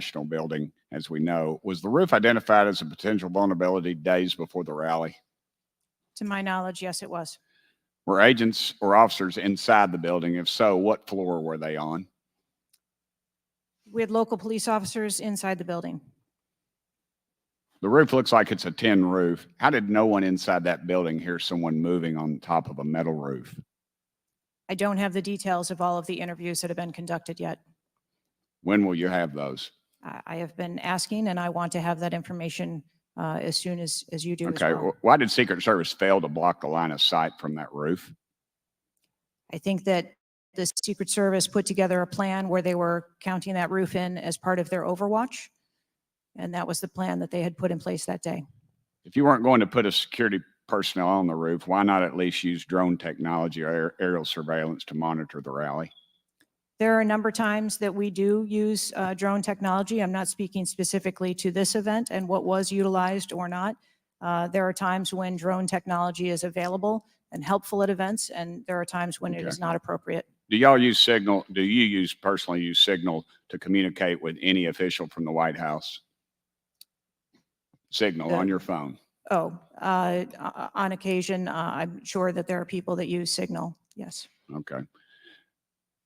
National building, as we know. Was the roof identified as a potential vulnerability days before the rally? To my knowledge, yes, it was. Were agents or officers inside the building? If so, what floor were they on? We had local police officers inside the building. The roof looks like it's a tin roof. How did no one inside that building hear someone moving on top of a metal roof? I don't have the details of all of the interviews that have been conducted yet. When will you have those? I have been asking, and I want to have that information as soon as you do. Okay. As well. Why did Secret Service fail to block the line of sight from that roof? I think that the Secret Service put together a plan where they were counting that roof in as part of their overwatch. And that was the plan that they had put in place that day. If you weren't going to put a security personnel on the roof, why not at least use drone technology or aerial surveillance to monitor the rally? There are a number of times that we do use drone technology. I'm not speaking specifically to this event and what was utilized or not. There are times when drone technology is available and helpful at events, and there are times when it is not appropriate. Do y'all use Signal? Do you personally use Signal to communicate with any official from the White House? Signal on your phone? Oh, on occasion, I'm sure that there are people that use Signal, yes. Okay.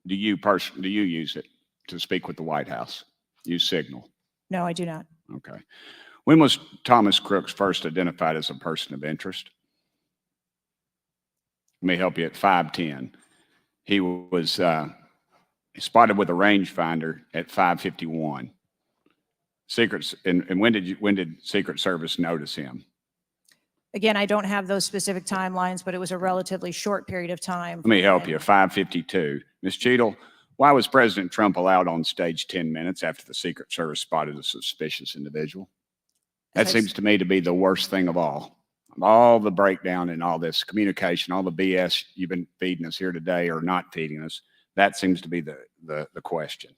Do you use it to speak with the White House? Use Signal? No, I do not. Okay. When was Thomas Crooks first identified as a person of interest? Let me help you. At 5:10, he was spotted with a rangefinder at 5:51. And when did Secret Service notice him? Again, I don't have those specific timelines, but it was a relatively short period of time. Let me help you. 5:52. Ms. Cheadle, why was President Trump allowed on stage 10 minutes after the Secret Service spotted a suspicious individual? That seems to me to be the worst thing of all. All the breakdown and all this communication, all the BS you've been feeding us here today or not feeding us, that seems to be the question.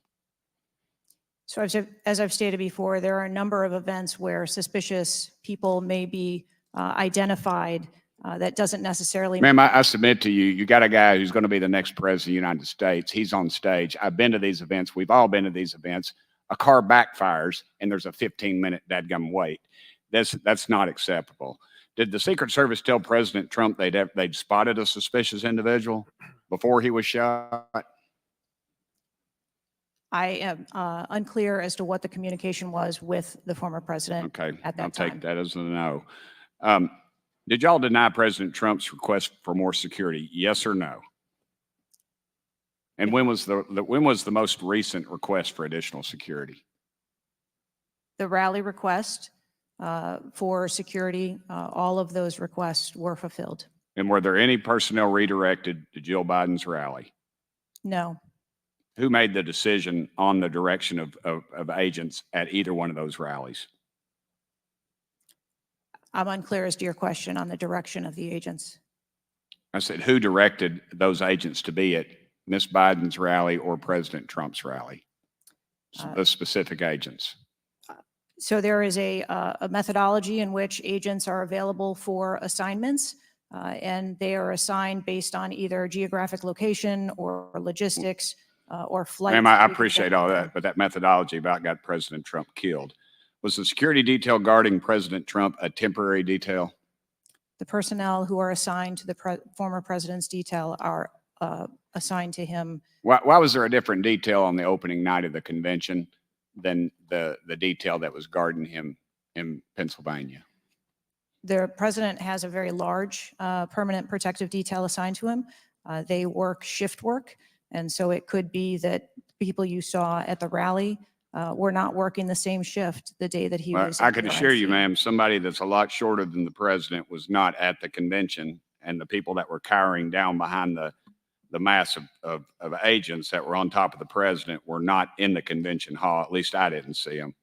So as I've stated before, there are a number of events where suspicious people may be identified. That doesn't necessarily. Ma'am, I submit to you, you got a guy who's going to be the next president of the United States. He's on stage. I've been to these events. We've all been to these events. A car backfires and there's a 15-minute dadgum wait. That's not acceptable. Did the Secret Service tell President Trump they'd spotted a suspicious individual before he was shot? I am unclear as to what the communication was with the former president at that I'll time. take that as a no. Did y'all deny President Trump's request for more security? Yes or no? And when was the most recent request for additional security? The rally request for security, all of those requests were fulfilled. And were there any personnel redirected to Jill Biden's rally? No. Who made the decision on the direction of agents at either one of those rallies? I'm unclear as to your question on the direction of the agents. I said, who directed those agents to be at Ms. Biden's rally or President Trump's rally? The specific agents. So there is a methodology in which agents are available for assignments, and they are assigned based on either geographic location or logistics or flight. Ma'am, I appreciate all that, but that methodology about got President Trump killed. Was the security detail guarding President Trump a temporary detail? The personnel who are assigned to the former president's detail are assigned to him. Why was there a different detail on the opening night of the convention than the detail that was guarding him in Pennsylvania? The president has a very large permanent protective detail assigned to him. They work shift work, and so it could be that people you saw at the rally were not working the same shift the day that he was. I can assure you, ma'am, somebody that's a lot shorter than the president was not at the convention, and the people that were cowering down behind the mass of agents that were on top of the president were not in the convention hall. At least I didn't see them.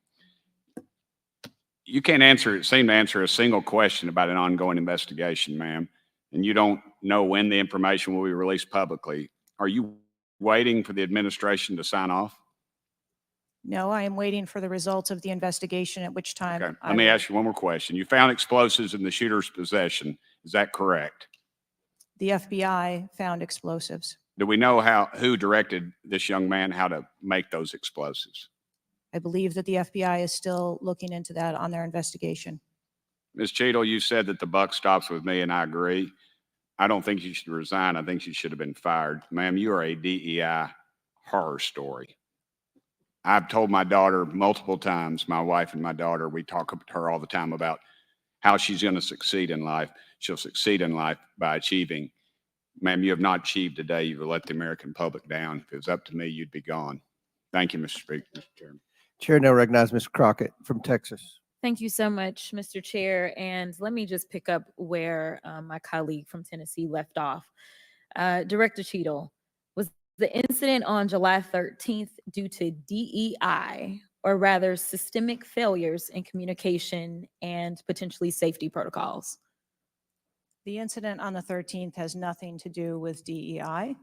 You can't seem to answer a single question about an ongoing investigation, ma'am, and you don't know when the information will be released publicly. Are you waiting for the administration to sign off? No, I am waiting for the results of the investigation, at which time. Okay. Let me ask you one more question. You found explosives in the shooter's possession. Is that correct? The FBI found explosives. Do we know who directed this young man how to make those explosives? I believe that the FBI is still looking into that on their investigation. Ms. Cheadle, you said that the buck stops with me, and I agree. I don't think you should resign. I think you should have been fired. Ma'am, you are a DEI horror story. I've told my daughter multiple times, my wife and my daughter, we talk to her all the time about how she's going to succeed in life. She'll succeed in life by achieving. Ma'am, you have not achieved today. You've let the American public down. If it was up to me, you'd be gone. Thank you, Mr. Speaker, Mr. Chairman. Chair now recognizes Mr. Crockett from Texas. Thank you so much, Mr. Chair. And let me just pick up where my colleague from Tennessee left off. Director Cheadle, was the incident on July 13th due to DEI, or rather systemic failures in communication and potentially safety protocols? The incident on the 13th has nothing to do with DEI.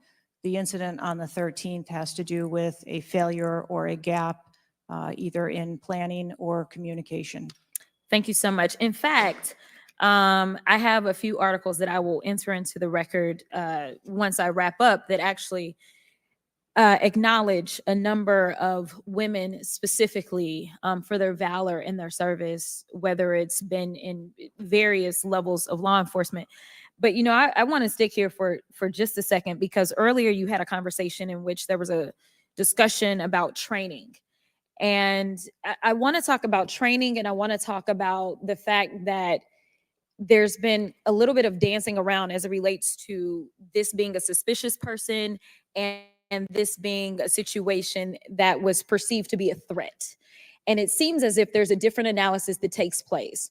The incident on the 13th has to do with a failure or a gap either in planning or communication. Thank you so much. In fact, I have a few articles that I will enter into the record once I wrap up that actually acknowledge a number of women specifically for their valor in their service, whether it's been in various levels of law enforcement. But, you know, I want to stick here for just a second, because earlier you had a conversation in which there was a discussion about training. And I want to talk about training, and I want to talk about the fact that there's been a little bit of dancing around as it relates to this being a suspicious person and this being a situation that was perceived to be a threat. And it seems as if there's a different analysis that takes place.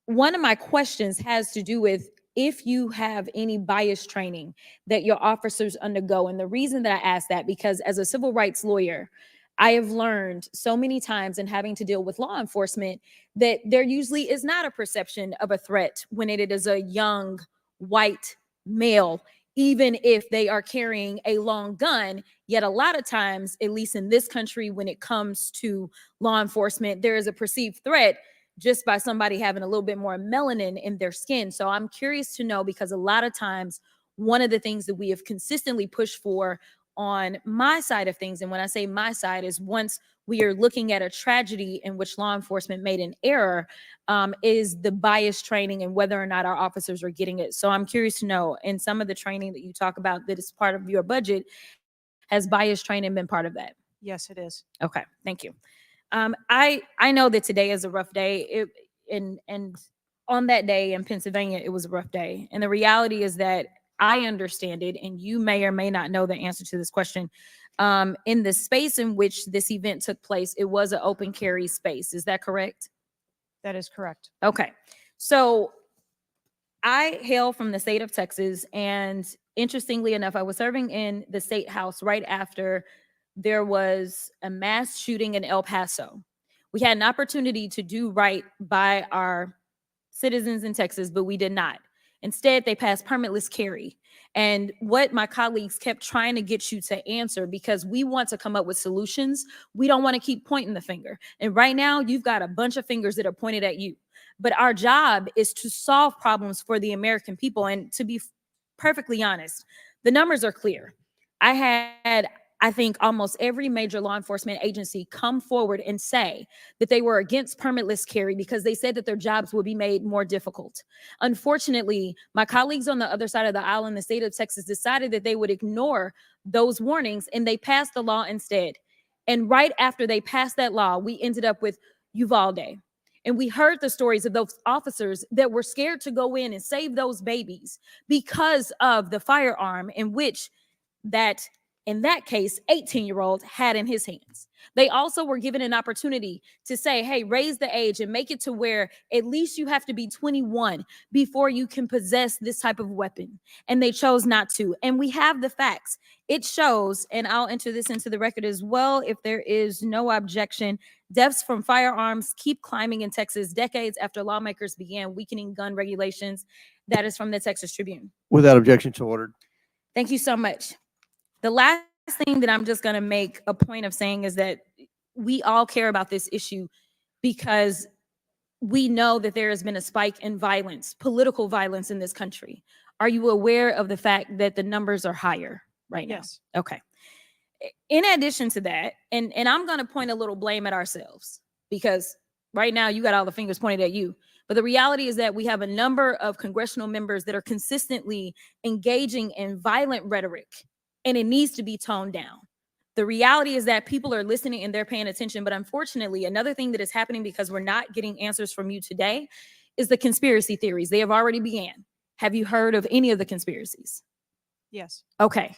One of my questions has to do with if you have any bias training that your officers undergo. And the reason that I ask that, because as a civil rights lawyer, I have learned so many times in having to deal with law enforcement that there usually is not a perception of a threat when it is a young white male, even if they are carrying a long gun. Yet a lot of times, at least in this country, when it comes to law enforcement, there is a perceived threat just by somebody having a little bit more melanin in their skin. So I'm curious to know, because a lot of times, one of the things that we have consistently pushed for on my side of things, and when I say my side, is once we are looking at a tragedy in which law enforcement made an error, is the bias training and whether or not our officers are getting it. So I'm curious to know, in some of the training that you talk about that is part of your budget, has bias training been part of that? Yes, it is. Okay, thank you. I know that today is a rough day, and on that day in Pennsylvania, it was a rough day. And the reality is that I understand it, and you may or may not know the answer to this question. In the space in which this event took place, it was an open carry space. Is that correct? That is correct. Okay. So I hail from the state of Texas, and interestingly enough, I was serving in the state house right after there was a mass shooting in El Paso. We had an opportunity to do right by our citizens in Texas, but we did not. Instead, they passed permitless carry. And what my colleagues kept trying to get you to answer, because we want to come up with solutions, we don't want to keep pointing the finger. And right now, you've got a bunch of fingers that are pointed at you. But our job is to solve problems for the American people. And to be perfectly honest, the numbers are clear. I had, I think, almost every major law enforcement agency come forward and say that they were against permitless carry because they said that their jobs would be made more difficult. Unfortunately, my colleagues on the other side of the aisle in the state of Texas decided that they would ignore those warnings, and they passed the law instead. And right after they passed that law, we ended up with Uvalde. And we heard the stories of those officers that were scared to go in and save those babies because of the firearm in which that, in that case, 18-year-old had in his hands. They also were given an opportunity to say, hey, raise the age and make it to where at least you have to be 21 before you can possess this type of weapon. And they chose not to. And we have the facts. It shows, and I'll enter this into the record as well if there is no objection, deaths from firearms keep climbing in Texas decades after lawmakers began weakening gun regulations. That is from the Texas Tribune. Without objection, so ordered. Thank you so much. The last thing that I'm just going to make a point of saying is that we all care about this issue because we know that there has been a spike in violence, political violence in this country. Are you aware of the fact that the numbers are higher right now? Yes. Okay. in addition to that, and I'm going to point a little blame at ourselves, because right now you got all the fingers pointed at you. But the reality is that we have a number of congressional members that are consistently engaging in violent rhetoric, and it needs to be toned down. The reality is that people are listening and they're paying attention. But unfortunately, another thing that is happening because we're not getting answers from you today is the conspiracy theories. They have already began. Have you heard of any of the conspiracies? Yes. Okay.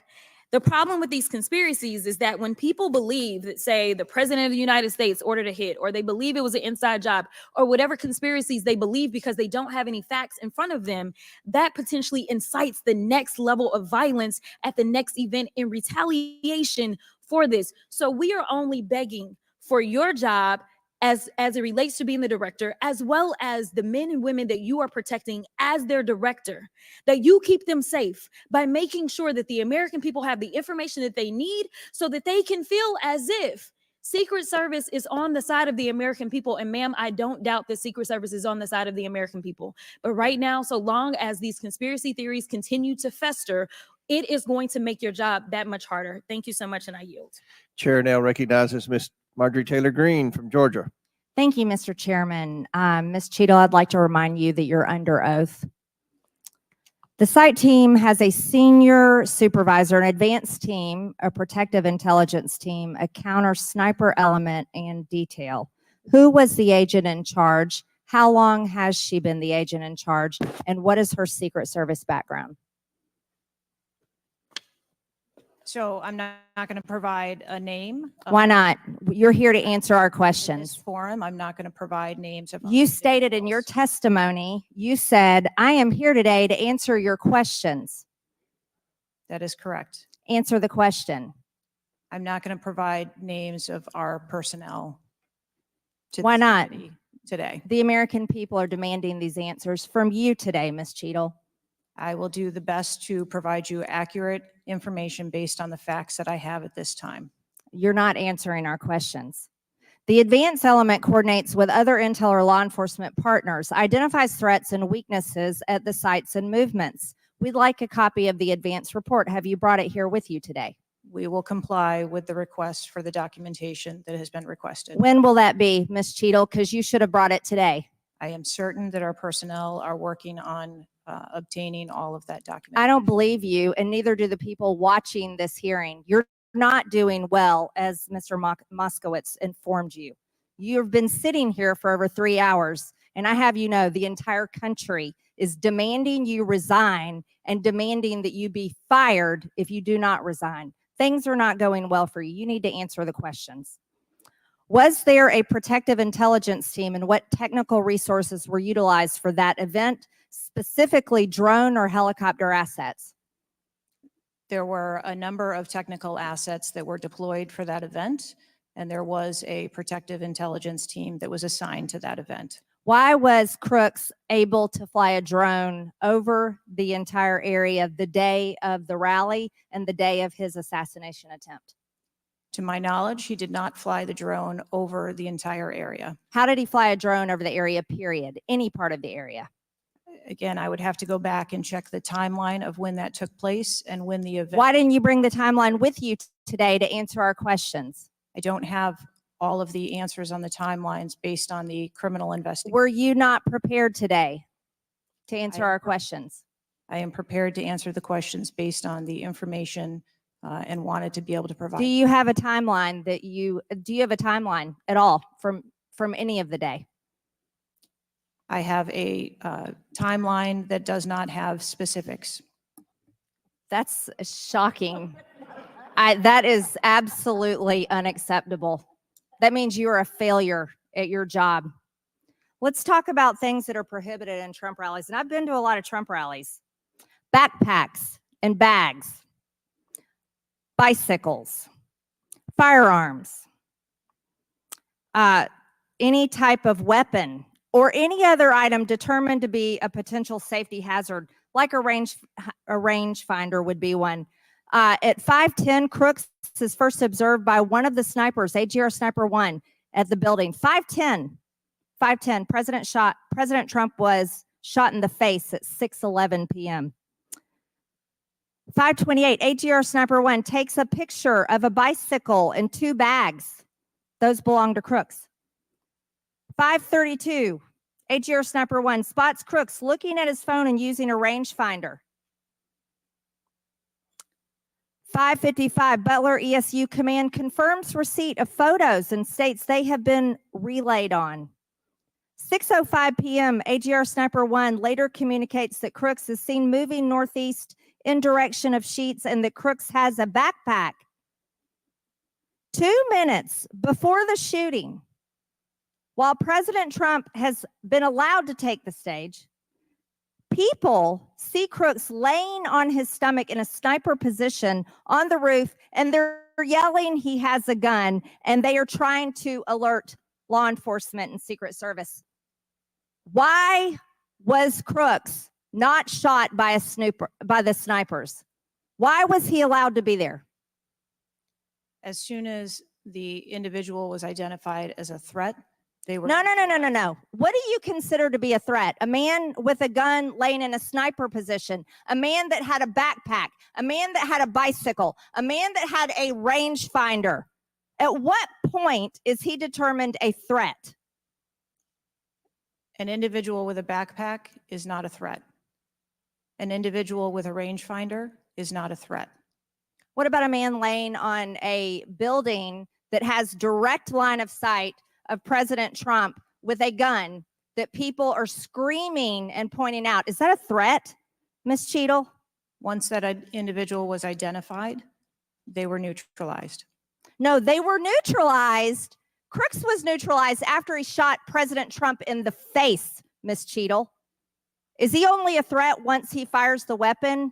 The problem with these conspiracies is that when people believe that, say, the president of the United States ordered a hit, or they believe it was an inside job, or whatever conspiracies they believe because they don't have any facts in front of them, that potentially incites the next level of violence at the next event in retaliation for this. So we are only begging for your job as it relates to being the director, as well as the men and women that you are protecting as their director, that you keep them safe by making sure that the American people have the information that they need so that they can feel as if Secret Service is on the side of the American people. And ma'am, I don't doubt that Secret Service is on the side of the American people. But right now, so long as these conspiracy theories continue to fester, it is going to make your job that much harder. Thank you so much, and I yield. Chair now recognizes Ms. Marjorie Taylor Greene from Georgia. Thank you, Mr. Chairman. Ms. Cheadle, I'd like to remind you that you're under oath. The site team has a senior supervisor, an advanced team, a protective intelligence team, a counter sniper element, and detail. Who was the agent in charge? How long has she been the agent in charge? And what is her Secret Service background? So I'm not going to provide a name. Why not? You're here to answer our In this questions. forum, I'm not going to provide names of. You stated in your individuals. testimony, you said, I am here today to answer your questions. That is correct. Answer the question. I'm not going to provide names of our personnel. To Why this not? committee today? The American people are demanding these answers from you today, Ms. Cheadle. I will do the best to provide you accurate information based on the facts that I have at this time. You're not answering our questions. The advance element coordinates with other intel or law enforcement partners, identifies threats and weaknesses at the sites and movements. We'd like a copy of the advance report. Have you brought it here with you today? We will comply with the request for the documentation that has been requested. When will that be, Ms. Cheadle? Because you should have brought it today. I am certain that our personnel are working on obtaining all of that documentation. I don't believe you, and neither do the people watching this hearing. You're not doing well, as Mr. Moskowitz informed you. You've been sitting here for over 3 hours, and I have you know the entire country is demanding you resign and demanding that you be fired if you do not resign. Things are not going well for you. You need to answer the questions. Was there a protective intelligence team, and what technical resources were utilized for that event, specifically drone or helicopter assets? There were a number of technical assets that were deployed for that event, and there was a protective intelligence team that was assigned to that event. Why was Crooks able to fly a drone over the entire area the day of the rally and the day of his assassination attempt? To my knowledge, he did not fly the drone over the entire area. How did he fly a drone over the area, period? Any part of the area? Again, I would have to go back and check the timeline of when that took place and when the event. Why didn't you bring the timeline with you today to answer our questions? I don't have all of the answers on the timelines based on the criminal investigation. Were you not prepared today to answer our questions? I am prepared to answer the questions based on the information and wanted to be able to provide. Do you have a timeline do you have a timeline at all from any of the day? I have a timeline that does not have specifics. That's shocking. That is absolutely unacceptable. That means you are a failure at your job. Let's talk about things that are prohibited in Trump rallies. And I've been to a lot of Trump rallies. Backpacks and bags, bicycles, firearms, any type of weapon, or any other item determined to be a potential safety hazard, like a rangefinder would be one. At 5:10, Crooks is first observed by one of the snipers, AGR Sniper 1, at the building. 5:10, President Trump was shot in the face at 6:11 p.m. 528, AGR Sniper 1 takes a picture of a bicycle and 2 bags. Those belong to Crooks. 532, AGR Sniper 1 spots Crooks looking at his phone and using a rangefinder. 555, Butler ESU Command confirms receipt of photos and states they have been relayed on. 6:05 p.m., AGR Sniper 1 later communicates that Crooks is seen moving northeast in direction of Sheets and that Crooks has a backpack. 2 minutes before the shooting, while President Trump has been allowed to take the stage, people see Crooks laying on his stomach in a sniper position on the roof, and they're yelling he has a gun, and they are trying to alert law enforcement and Secret Service. Why was Crooks not shot by the snipers? Why was he allowed to be there? As soon as the individual was identified as a threat, they were. No. What do you consider to be a threat? A man with a gun laying in a sniper position, a man that had a backpack, a man that had a bicycle, a man that had a rangefinder. At what point is he determined a threat? An individual with a backpack is not a threat. An individual with a rangefinder is not a threat. What about a man laying on a building that has direct line of sight of President Trump with a gun that people are screaming and pointing out? Is that a threat, Ms. Cheadle? Once that individual was identified, they were neutralized. No, they were neutralized. Crooks was neutralized after he shot President Trump in the face, Ms. Cheadle. Is he only a threat once he fires the weapon?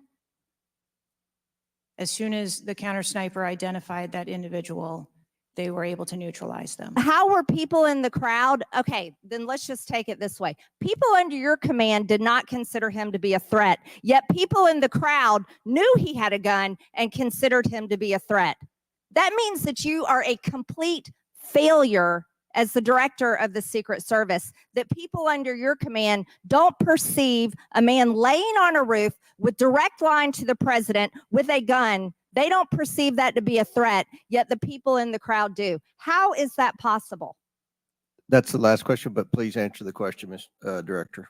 As soon as the counter sniper identified that individual, they were able to neutralize them. How were people in the crowd? Okay, then let's just take it this way. People under your command did not consider him to be a threat, yet people in the crowd knew he had a gun and considered him to be a threat. That means that you are a complete failure as the director of the Secret Service, that people under your command don't perceive a man laying on a roof with direct line to the president with a gun. They don't perceive that to be a threat, yet the people in the crowd do. How is that possible? That's the last question, but please answer the question, Ms. Director.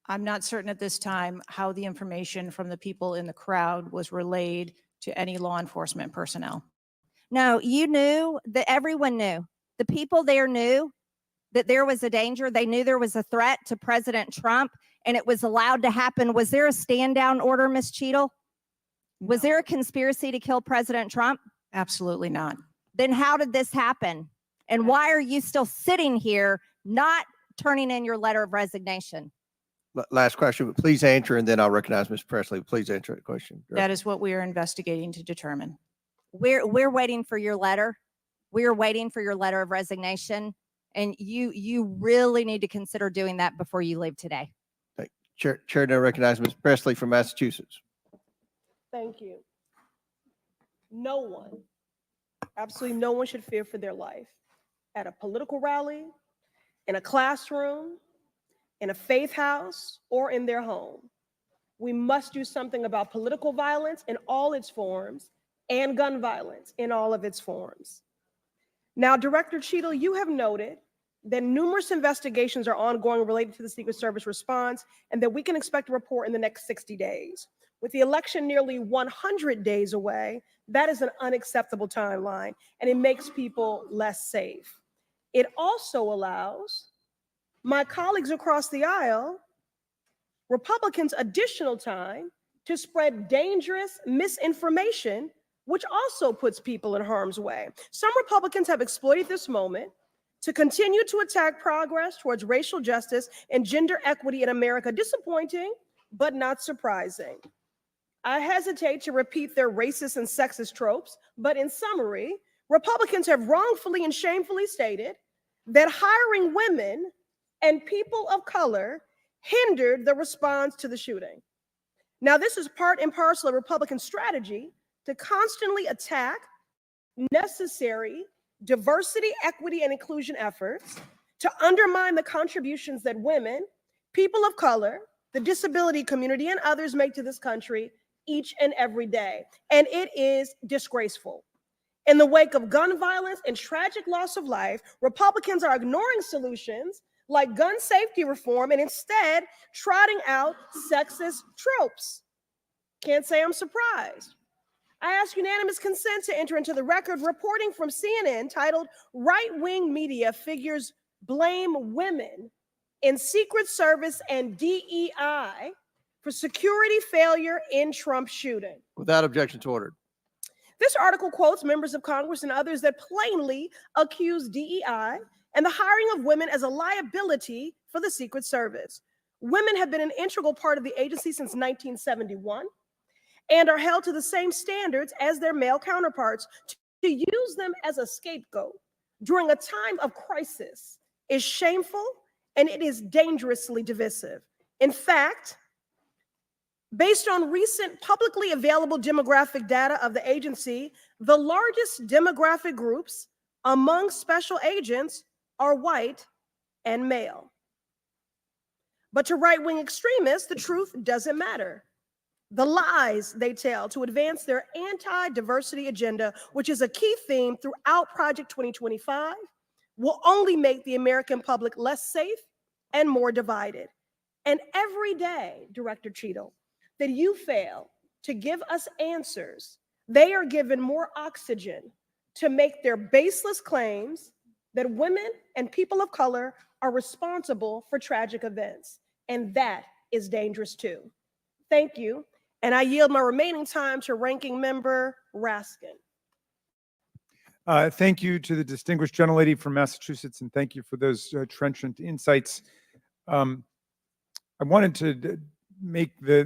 I'm not certain at this time how the information from the people in the crowd was relayed to any law enforcement personnel. No, you knew that everyone knew. The people there knew that there was a danger. They knew there was a threat to President Trump, and it was allowed to happen. Was there a stand down order, Ms. Cheadle? Was No, there a conspiracy to kill President Trump? absolutely not. Then how did this happen? And why are you still sitting here not turning in your letter of resignation? Last question, but please answer, and then I'll recognize Ms. Presley. Please answer the question. That is what we are investigating to determine. We're waiting for your letter. We are waiting for your letter of resignation, and you really need to consider doing that before you leave today. Chair now recognizes Ms. Presley from Massachusetts. Thank you. No one, absolutely no one should fear for their life at a political rally, in a classroom, in a faith house, or in their home. We must do something about political violence in all its forms and gun violence in all of its forms. Now, Director Cheadle, you have noted that numerous investigations are ongoing related to the Secret Service response, and that we can expect a report in the next 60 days. With the election nearly 100 days away, that is an unacceptable timeline, and it makes people less safe. It also allows my colleagues across the aisle, Republicans, additional time to spread dangerous misinformation, which also puts people in harm's way. Some Republicans have exploited this moment to continue to attack progress towards racial justice and gender equity in America. Disappointing, but not surprising. I hesitate to repeat their racist and sexist tropes, but in summary, Republicans have wrongfully and shamefully stated that hiring women and people of color hindered the response to the shooting. Now, this is part and parcel of Republican strategy to constantly attack necessary diversity, equity, and inclusion efforts, to undermine the contributions that women, people of color, the disability community, and others make to this country each and every day, and it is disgraceful. In the wake of gun violence and tragic loss of life, Republicans are ignoring solutions like gun safety reform and instead trotting out sexist tropes. Can't say I'm surprised. I ask unanimous consent to enter into the record reporting from CNN titled "Right-Wing Media Figures Blame Women in Secret Service and DEI for Security Failure in Trump Shooting." Without objection to ordered. This article quotes members of Congress and others that plainly accuse DEI and the hiring of women as a liability for the Secret Service. Women have been an integral part of the agency since 1971 and are held to the same standards as their male counterparts. To use them as a scapegoat during a time of crisis is shameful and it is dangerously divisive. In fact, based on recent publicly available demographic data of the agency, the largest demographic groups among special agents are white and male. But to right-wing extremists, the truth doesn't matter. The lies they tell to advance their anti-diversity agenda, which is a key theme throughout Project 2025, will only make the American public less safe and more divided. And every day, Director Cheadle, that you fail to give us answers, they are given more oxygen to make their baseless claims that women and people of color are responsible for tragic events. And that is dangerous too. Thank you. And I yield my remaining time to Ranking Member Raskin. Thank you to the distinguished gentlelady from Massachusetts, and thank you for those trenchant insights. I wanted to make the